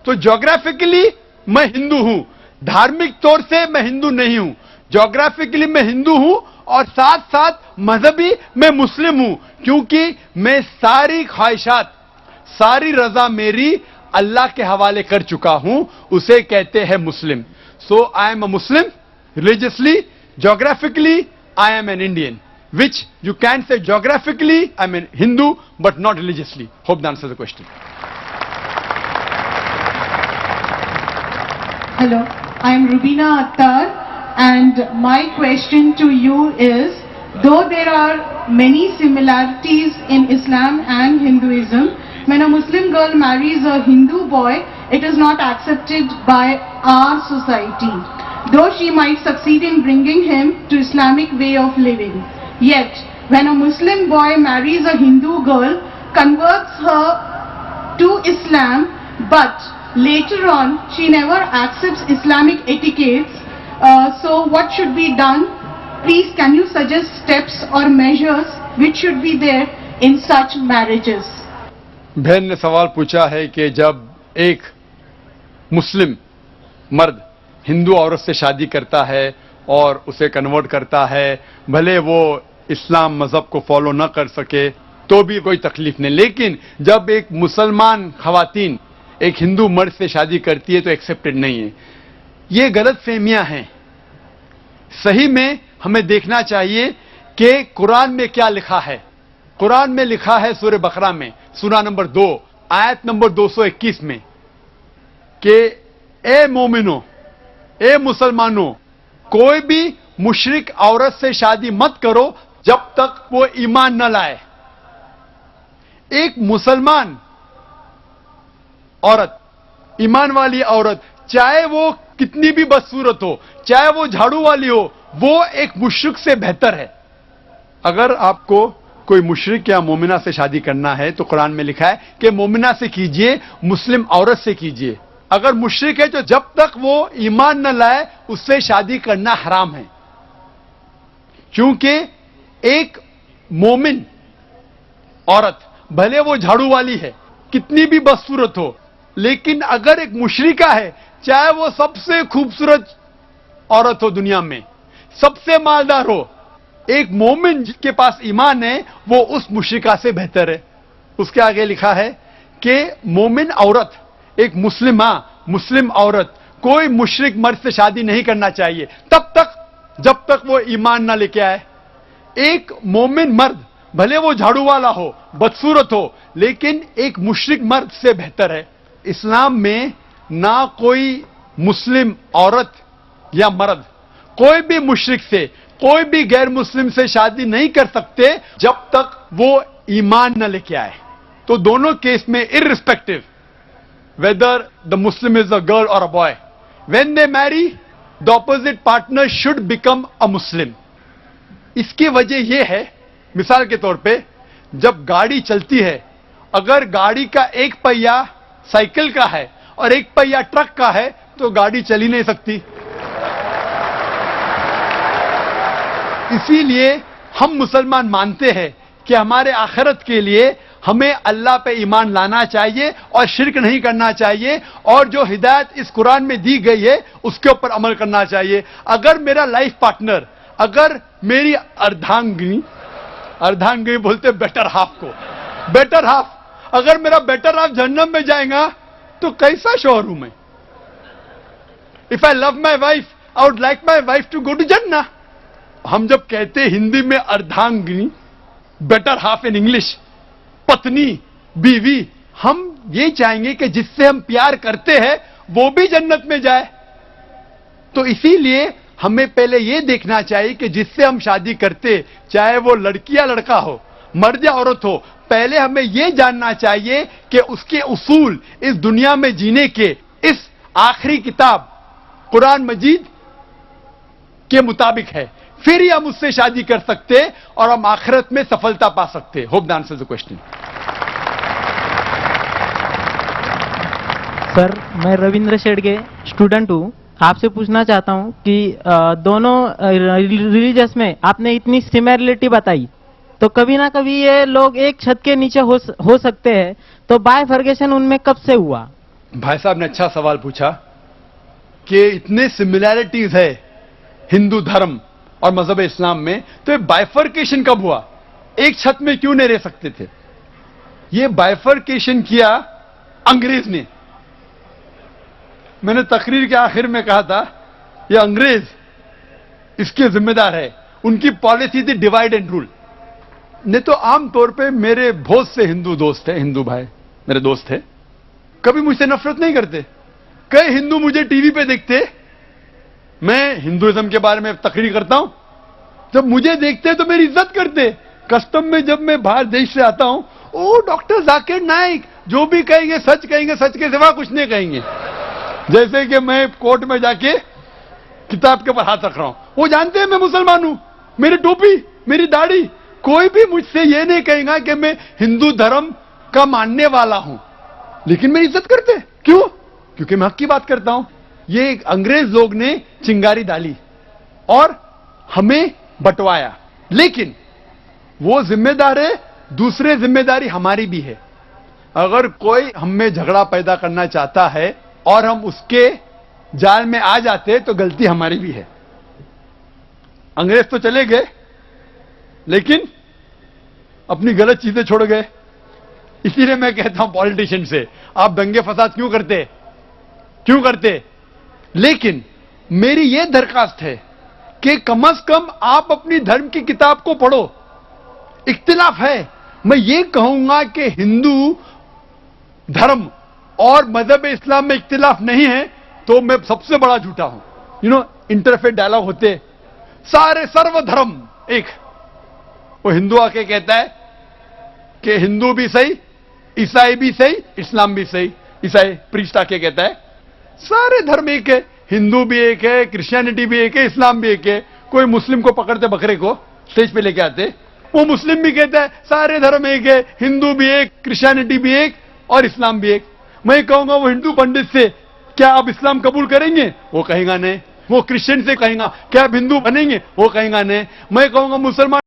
S1: تو جغرافیکلی میں ہندو ہوں, دھارمک طور سے میں ہندو نہیں ہوں. جغرافیکلی میں ہندو ہوں اور ساتھ ساتھ مذہبی میں مسلم ہوں, کیونکہ میں ساری خواہشات, ساری رضا میری اللہ کے حوالے کر چکا ہوں, اسے کہتے ہیں مسلم. So I am a Muslim religiously. Geographically, I am an Indian, which you can say geographically I am a Hindu, but not religiously. Hope that answers the question.
S7: Hello, I am Rubina Attar, and my question to you is, though there are many similarities in Islam and Hinduism, when a Muslim girl marries a Hindu boy, it is not accepted by our society. Though she might succeed in bringing him to Islamic way of living. Yet, when a Muslim boy marries a Hindu girl, converts her to Islam, but later on she never accepts Islamic etiquettes, so what should be done? Please, can you suggest steps or measures which should be there in such marriages?
S1: بہن نے سوال پوچھا ہے کہ جب ایک مسلم مرد ہندو عورت سے شادی کرتا ہے اور اسے کنورٹ کرتا ہے, بھلے وہ اسلام مذہب کو فالو نہ کر سکے تو بھی کوئی تکلیف نہیں, لیکن جب ایک مسلمان خواتین ایک ہندو مرد سے شادی کرتی ہے تو ایکسیپٹڈ نہیں ہے. یہ غلط فہمیاں ہیں. صحیح میں ہمیں دیکھنا چاہیے کہ قرآن میں کیا لکھا ہے. قرآن میں لکھا ہے سورہ بقرہ میں, سورہ نمبر 2 آیت نمبر 221 میں, کہ اے مومنو, اے مسلمانوں, کوئی بھی مشرک عورت سے شادی مت کرو جب تک وہ ایمان نہ لائے. ایک مسلمان عورت, ایمان والی عورت, چاہے وہ کتنی بھی بدصورت ہو, چاہے وہ جھاڑو والی ہو, وہ ایک مشرک سے بہتر ہے. اگر آپ کو کوئی مشرک یا مومنہ سے شادی کرنا ہے تو قرآن میں لکھا ہے کہ مومنہ سے کیجئے, مسلم عورت سے کیجئے. اگر مشرک ہے تو جب تک وہ ایمان نہ لائے اس سے شادی کرنا حرام ہے. کیونکہ ایک مومن عورت بھلے وہ جھاڑو والی ہے, کتنی بھی بدصورت ہو, لیکن اگر ایک مشرکہ ہے, چاہے وہ سب سے خوبصورت عورت ہو دنیا میں, سب سے مالدار ہو, ایک مومن جس کے پاس ایمان ہے وہ اس مشرکہ سے بہتر ہے. اس کے آگے لکھا ہے کہ مومن عورت, ایک مسلمہ مسلم عورت, کوئی مشرک مرد سے شادی نہیں کرنا چاہیے تب تک جب تک وہ ایمان نہ لے کے آئے. ایک مومن مرد بھلے وہ جھاڑو والا ہو, بدصورت ہو, لیکن ایک مشرک مرد سے بہتر ہے. اسلام میں نہ کوئی مسلم عورت یا مرد کوئی بھی مشرک سے, کوئی بھی غیر مسلم سے شادی نہیں کر سکتے جب تک وہ ایمان نہ لے کے آئے. تو دونوں کیس میں irrespective whether the Muslim is a girl or a boy, when they marry, the opposite partner should become a Muslim. اس کی وجہ یہ ہے, مثال کے طور پہ جب گاڑی چلتی ہے, اگر گاڑی کا ایک پہیا سائیکل کا ہے اور ایک پہیا ٹرک کا ہے تو گاڑی چل ہی نہیں سکتی. اسی لیے ہم مسلمان مانتے ہیں کہ ہمارے آخرت کے لیے ہمیں اللہ پہ ایمان لانا چاہیے اور شرک نہیں کرنا چاہیے, اور جو ہدایت اس قرآن میں دی گئی ہے اس کے اوپر عمل کرنا چاہیے. اگر میرا لائف پارٹنر, اگر میری اردھانگنی بولتے بیٹر ہاف کو, بیٹر ہاف, اگر میرا بیٹر ہاف جہنم میں جائے گا تو کیسا شوہر ہوں میں؟ If I love my wife, I would like my wife to go to Jannah. ہم جب کہتے ہندی میں اردھانگنی, بیٹر ہاف ان انگلش, پتنی, بیوی, ہم یہ چاہیں گے کہ جس سے ہم پیار کرتے ہیں وہ بھی جنت میں جائے. تو اسی لیے ہمیں پہلے یہ دیکھنا چاہیے کہ جس سے ہم شادی کرتے, چاہے وہ لڑکی یا لڑکا ہو, مرد یا عورت ہو, پہلے ہمیں یہ جاننا چاہیے کہ اس کے اصول اس دنیا میں جینے کے اس آخری کتاب قرآن مجید کے مطابق ہے, پھر ہی ہم اس سے شادی کر سکتے اور ہم آخرت میں سفلتا پا سکتے. Hope the answer the question.
S8: Sir میں رویندر شیڑگے اسٹوڈنٹ ہوں. آپ سے پوچھنا چاہتا ہوں کہ دونوں ریلیجس میں آپ نے اتنی سملرٹی بتائی, تو کبھی نہ کبھی یہ لوگ ایک چھت کے نیچے ہو سکتے ہیں, تو بائیفرگیشن ان میں کب سے ہوا؟
S1: بھائی صاحب نے اچھا سوال پوچھا کہ اتنے سملیرٹیز ہے ہندو دھرم اور مذہب اسلام میں, تو یہ بائیفرکیشن کب ہوا؟ ایک چھت میں کیوں نہیں رہ سکتے تھے؟ یہ بائیفرکیشن کیا انگریز نے. میں نے تقریر کے آخر میں کہا تھا یہ انگریز اس کے ذمہ دار ہے, ان کی پالیسی تھی ڈیوائڈ اینڈ رول. نہیں تو عام طور پہ میرے بہت سے ہندو دوست ہیں, ہندو بھائی میرے دوست ہیں, کبھی مجھ سے نفرت نہیں کرتے. کئی ہندو مجھے ٹی وی پہ دیکھتے, میں ہندوازم کے بارے میں تقریر کرتا ہوں, جب مجھے دیکھتے تو میری عزت کرتے. کسٹم میں جب میں باہر دیش سے آتا ہوں, او ڈاکٹر ذاکر نائک, جو بھی کہیں گے سچ کہیں گے, سچ کے سوا کچھ نہیں کہیں گے. جیسے کہ میں کورٹ میں جا کے کتاب کے اوپر ہاتھ رکھ رہا ہوں, وہ جانتے ہیں میں مسلمان ہوں, میری ٹوپی, میری داڑھی, کوئی بھی مجھ سے یہ نہیں کہے گا کہ میں ہندو دھرم کا ماننے والا ہوں, لیکن میری عزت کرتے. کیوں؟ کیونکہ میں حق کی بات کرتا ہوں. یہ انگریز لوگ نے چنگاری ڈالی اور ہمیں بٹوایا, لیکن وہ ذمہ دار ہے, دوسرے ذمہ داری ہماری بھی ہے. اگر کوئی ہم میں جھگڑا پیدا کرنا چاہتا ہے اور ہم اس کے جال میں آ جاتے تو غلطی ہماری بھی ہے. انگریز تو چلے گئے لیکن اپنی غلط چیزیں چھوڑ گئے. اسی لیے میں کہتا ہوں پالیٹیشین سے, آپ دنگے فساد کیوں کرتے؟ لیکن میری یہ درخواست ہے کہ کم از کم آپ اپنی دھرم کی کتاب کو پڑھو. اختلاف ہے, میں یہ کہوں گا کہ ہندو دھرم اور مذہب اسلام میں اختلاف نہیں ہے تو میں سب سے بڑا جھوٹا ہوں. انٹرفیتھ ڈائلاگ ہوتے, سارے سرو دھرم ایک. وہ ہندو آ کے کہتا ہے کہ ہندو بھی صحیح, عیسائی بھی صحیح, اسلام بھی صحیح. عیسائی پریسٹ آ کے کہتا ہے سارے دھرم ایک ہے, ہندو بھی ایک ہے, کرسچینٹی بھی ایک ہے, اسلام بھی ایک ہے. کوئی مسلم کو پکڑتے بکرے کو اسٹیج پہ لے کے آتے, وہ مسلم بھی کہتا ہے سارے دھرم ایک ہے, ہندو بھی ایک, کرسچینٹی بھی ایک اور اسلام بھی ایک. میں کہوں گا وہ ہندو پنڈت سے کیا آپ اسلام قبول کریں گے؟ وہ کہیں گا نہیں. وہ کرسچن سے کہیں گا کیا آپ ہندو بنیں گے؟ وہ کہیں گا نہیں. میں کہوں گا مسلمان